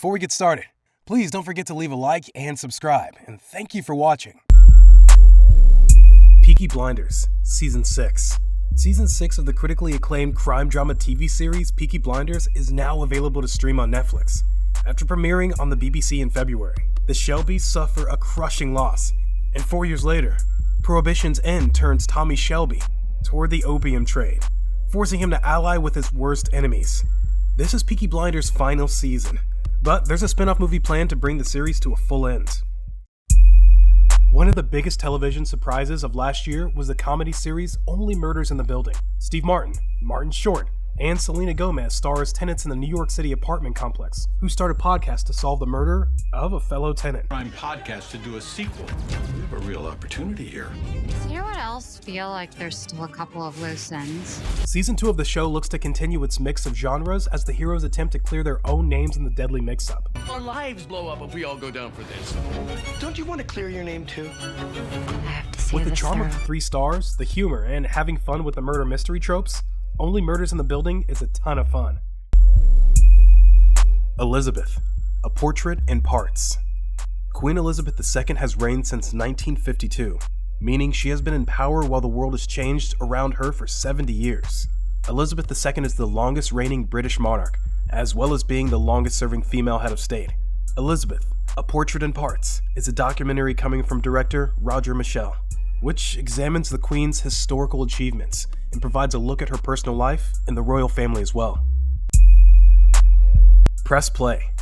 Before we get started, please don't forget to leave a like and subscribe, and thank you for watching. Peaky Blinders, Season 6. Season 6 of the critically acclaimed crime drama TV series Peaky Blinders is now available to stream on Netflix. After premiering on the BBC in February, the Shelbys suffer a crushing loss, and 4 years later, Prohibition's end turns Tommy Shelby toward the opium trade, forcing him to ally with his worst enemies. This is Peaky Blinders' final season, but there's a spin-off movie planned to bring the series to a full end. One of the biggest television surprises of last year was the comedy series Only Murders in the Building. Steve Martin, Martin Short, and Selena Gomez star as tenants in the New York City apartment complex, who start a podcast to solve the murder of a fellow tenant. Crime podcast to do a sequel. We have a real opportunity here. You know what else feel like there's still a couple of loose ends? Season 2 of the show looks to continue its mix of genres as the heroes attempt to clear their own names in the deadly mix-up. Our lives blow up if we all go down for this. Don't you want to clear your name too? I have to see With the this charm through. of the 3 stars, the humor, and having fun with the murder mystery tropes, Only Murders in the Building is a ton of fun. Elizabeth, a portrait in parts. Queen Elizabeth II has reigned since 1952, meaning she has been in power while the world has changed around her for 70 years. Elizabeth II is the longest reigning British monarch, as well as being the longest serving female head of state. Elizabeth, a portrait in parts, is a documentary coming from director Roger Michell, which examines the Queen's historical achievements and provides a look at her personal life and the royal family as well. Press Play,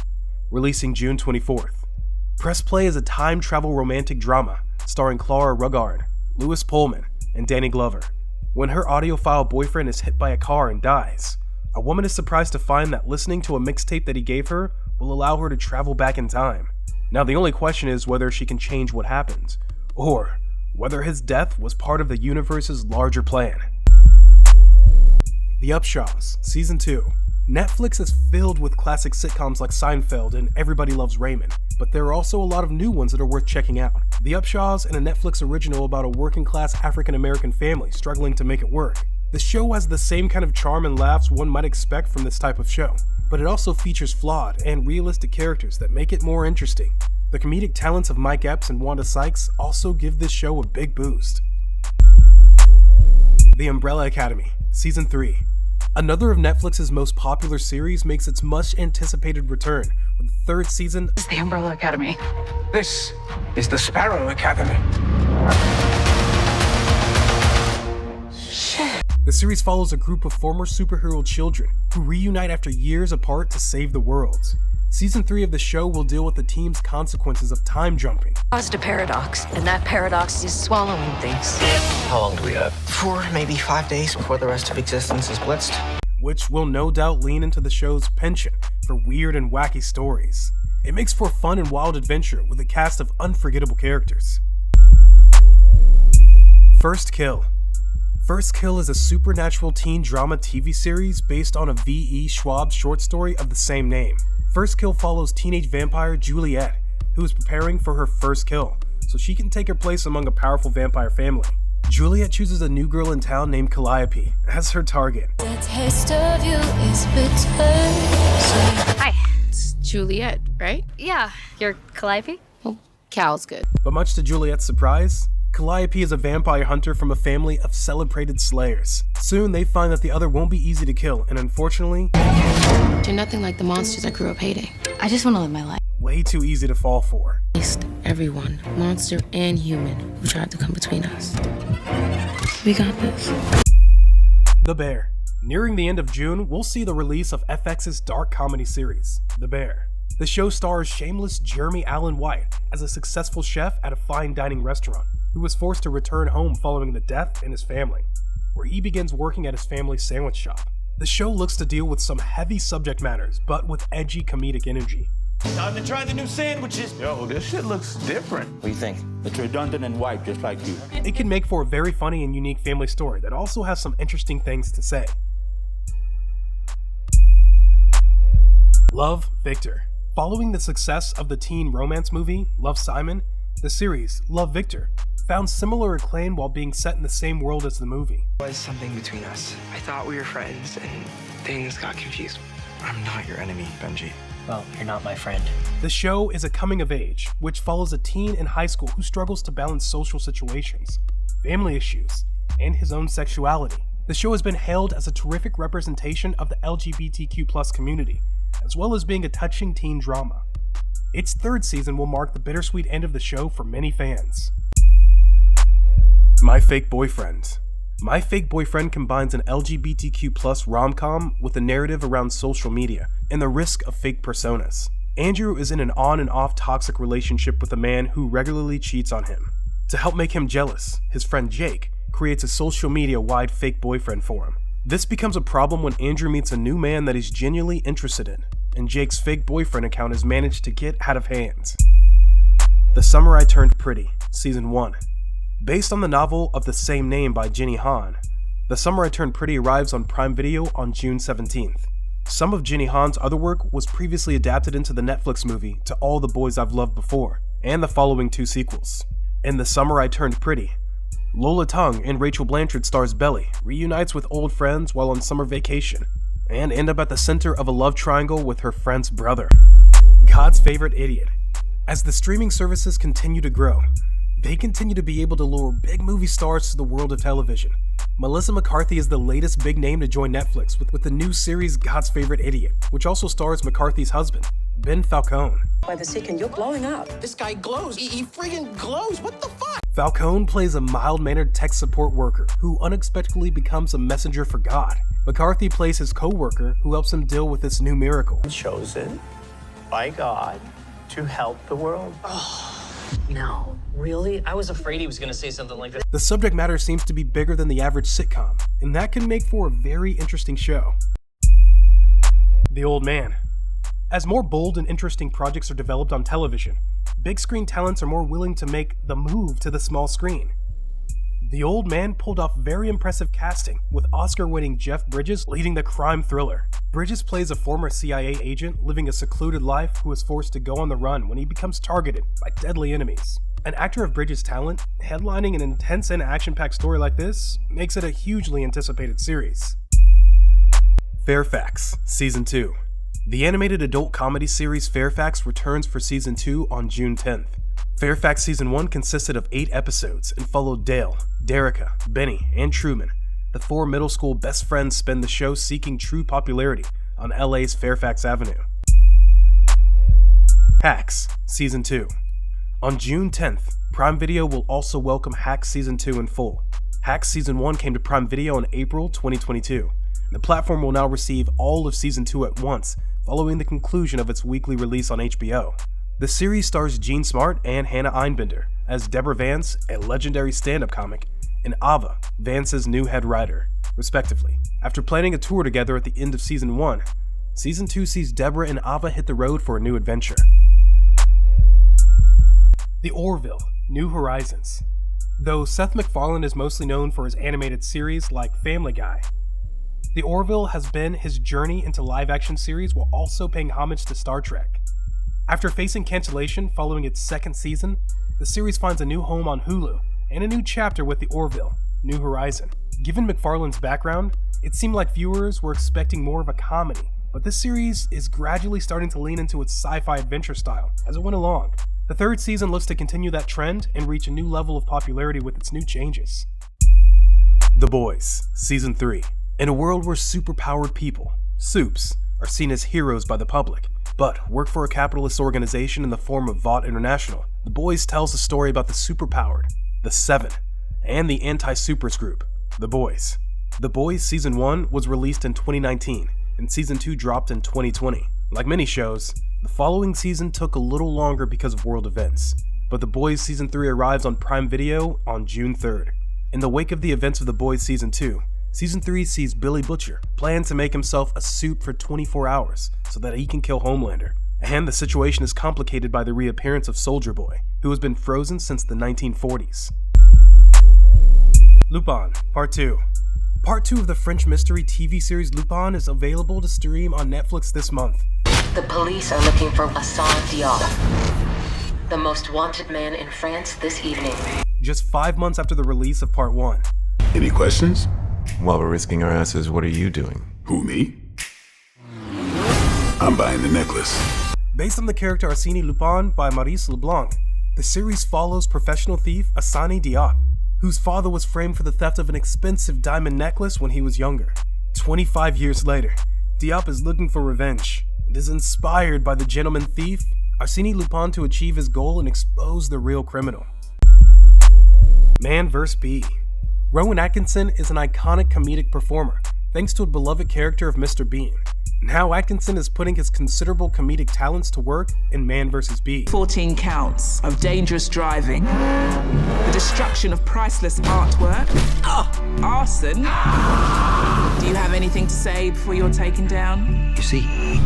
releasing June 24th. Press Play is a time travel romantic drama starring Clara Ruggard, Lewis Pullman, and Danny Glover. When her audiophile boyfriend is hit by a car and dies, a woman is surprised to find that listening to a mixtape that he gave her will allow her to travel back in time. Now the only question is whether she can change what happened, or whether his death was part of the universe's larger plan. The Upshaws, Season 2. Netflix is filled with classic sitcoms like Seinfeld and Everybody Loves Raymond, but there are also a lot of new ones that are worth checking out. The Upshaws is a Netflix original about a working-class African-American family struggling to make it work. The show has the same kind of charm and laughs one might expect from this type of show, but it also features flawed and realistic characters that make it more interesting. The comedic talents of Mike Epps and Wanda Sykes also give this show a big boost. The Umbrella Academy, Season 3. Another of Netflix's most popular series makes its much-anticipated return with the 3rd season. It's the Umbrella Academy. This is the Sparrow Academy. The series follows a group of former superhero children who reunite after years apart to save the world. Season 3 of the show will deal with the team's consequences of time jumping. Caused a paradox, and that paradox is swallowing things. How long do we have? 4, maybe 5 days before the rest of existence is blitzed. Which will no doubt lean into the show's penchant for weird and wacky stories. It makes for fun and wild adventure with a cast of unforgettable characters. First Kill. First Kill is a supernatural teen drama TV series based on a V.E. Schwab short story of the same name. First Kill follows teenage vampire Juliet, who is preparing for her first kill, so she can take her place among a powerful vampire family. Juliet chooses a new girl in town named Calliope as her target. Hi. It's Juliet, right? Yeah, you're Calliope? Well, Cal's good. But much to Juliet's surprise, Calliope is a vampire hunter from a family of celebrated slayers. Soon they find that the other won't be easy to kill, and unfortunately, You're nothing like the monsters I grew up hating. I just want to live my life. way too easy to fall for. Faced everyone, monster and human, who tried to come between us. We got this. The Bear. Nearing the end of June, we'll see the release of FX's dark comedy series, The Bear. The show stars shameless Jeremy Allen White as a successful chef at a fine dining restaurant who was forced to return home following the death in his family, where he begins working at his family's sandwich shop. The show looks to deal with some heavy subject matters, but with edgy comedic energy. Time to try the new sandwiches. Yo, this shit looks different. What do you think? It's redundant and white, just like you. It can make for a very funny and unique family story that also has some interesting things to say. Love, Victor. Following the success of the teen romance movie, Love, Simon, the series, Love, Victor, found similar acclaim while being set in the same world as the movie. There was something between us. I thought we were friends, and things got confused. I'm not your enemy, Benji. Well, you're not my friend. The show is a coming of age, which follows a teen in high school who struggles to balance social situations, family issues, and his own sexuality. The show has been hailed as a terrific representation of the LGBTQ+ community, as well as being a touching teen drama. Its third season will mark the bittersweet end of the show for many fans. My Fake Boyfriend. My Fake Boyfriend combines an LGBTQ+ rom-com with a narrative around social media and the risk of fake personas. Andrew is in an on and off toxic relationship with a man who regularly cheats on him. To help make him jealous, his friend Jake creates a social media-wide fake boyfriend for him. This becomes a problem when Andrew meets a new man that he's genuinely interested in, and Jake's fake boyfriend account is managed to get out of hand. The Summer I Turned Pretty, Season 1. Based on the novel of the same name by Jenny Han, The Summer I Turned Pretty arrives on Prime Video on June 17th. Some of Jenny Han's other work was previously adapted into the Netflix movie To All the Boys I've Loved Before, and the following two sequels. In The Summer I Turned Pretty, Lola Tung and Rachel Blanchard stars Belly reunites with old friends while on summer vacation, and end up at the center of a love triangle with her friend's brother. God's Favorite Idiot. As the streaming services continue to grow, they continue to be able to lure big movie stars to the world of television. Melissa McCarthy is the latest big name to join Netflix with the new series God's Favorite Idiot, which also stars McCarthy's husband, Ben Falcone. By the second, you're blowing up. This guy glows. He friggin' glows. What the fuck? Falcone plays a mild-mannered tech support worker who unexpectedly becomes a messenger for God. McCarthy plays his co-worker who helps him deal with this new miracle. Chosen by God to help the world. No. Really? I was afraid he was going to say something like this. The subject matter seems to be bigger than the average sitcom, and that can make for a very interesting show. The Old Man. As more bold and interesting projects are developed on television, big screen talents are more willing to make the move to the small screen. The Old Man pulled off very impressive casting, with Oscar-winning Jeff Bridges leading the crime thriller. Bridges plays a former CIA agent living a secluded life who is forced to go on the run when he becomes targeted by deadly enemies. An actor of Bridges' talent, headlining an intense and action-packed story like this makes it a hugely anticipated series. Fairfax, Season 2. The animated adult comedy series Fairfax returns for Season 2 on June 10th. Fairfax Season 1 consisted of 8 episodes and followed Dale, Derica, Benny, and Truman. The 4 middle school best friends spend the show seeking true popularity on LA's Fairfax Avenue. Hacks, Season 2. On June 10th, Prime Video will also welcome Hacks Season 2 in full. Hacks Season 1 came to Prime Video in April 2022. The platform will now receive all of Season 2 at once, following the conclusion of its weekly release on HBO. The series stars Gene Smart and Hannah Einbinder as Deborah Vance, a legendary stand-up comic, and Ava, Vance's new head writer, respectively. After planning a tour together at the end of Season 1, Season 2 sees Deborah and Ava hit the road for a new adventure. The Orville, New Horizons. Though Seth MacFarlane is mostly known for his animated series like Family Guy, The Orville has been his journey into live-action series while also paying homage to Star Trek. After facing cancellation following its second season, the series finds a new home on HULU and a new chapter with The Orville, New Horizon. Given MacFarlane's background, it seemed like viewers were expecting more of a comedy, but this series is gradually starting to lean into its sci-fi adventure style as it went along. The third season looks to continue that trend and reach a new level of popularity with its new changes. The Boys, Season 3. In a world where superpowered people, supes, are seen as heroes by the public, but work for a capitalist organization in the form of Vought International, The Boys tells a story about the superpowered, the Seven, and the anti-supers group, The Boys. The Boys Season 1 was released in 2019, and Season 2 dropped in 2020. Like many shows, the following season took a little longer because of world events, but The Boys Season 3 arrives on Prime Video on June 3rd. In the wake of the events of The Boys Season 2, Season 3 sees Billy Butcher plan to make himself a suit for 24 hours so that he can kill Homelander, and the situation is complicated by the reappearance of Soldier Boy, who has been frozen since the 1940s. Lupin, Part 2. Part 2 of the French mystery TV series Lupin is available to stream on Netflix this month. The police are looking for Hassan Diop, the most wanted man in France this evening. Just 5 months after the release of Part 1. Any questions? While we're risking our asses, what are you doing? Who, me? I'm buying the necklace. Based on the character Arsène Lupin by Maurice Leblanc, the series follows professional thief Assani Diop, whose father was framed for the theft of an expensive diamond necklace when he was younger. 25 years later, Diop is looking for revenge and is inspired by the gentleman thief Arsène Lupin to achieve his goal and expose the real criminal. Man vs. Bee. Rowan Atkinson is an iconic comedic performer, thanks to a beloved character of Mr. Bean. Now Atkinson is putting his considerable comedic talents to work in Man vs. Bee. 14 counts of dangerous driving, the destruction of priceless artwork, arson. Do you have anything to say before you're taken down? You see,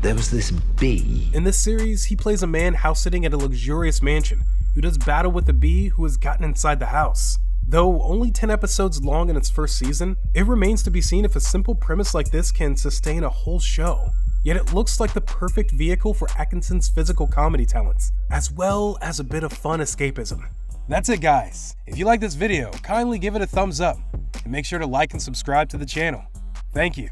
there was this bee. In this series, he plays a man house-sitting at a luxurious mansion who does battle with a bee who has gotten inside the house. Though only 10 episodes long in its first season, it remains to be seen if a simple premise like this can sustain a whole show. Yet it looks like the perfect vehicle for Atkinson's physical comedy talents, as well as a bit of fun escapism. That's it, guys. If you like this video, kindly give it a thumbs up, and make sure to like and subscribe to the channel. Thank you.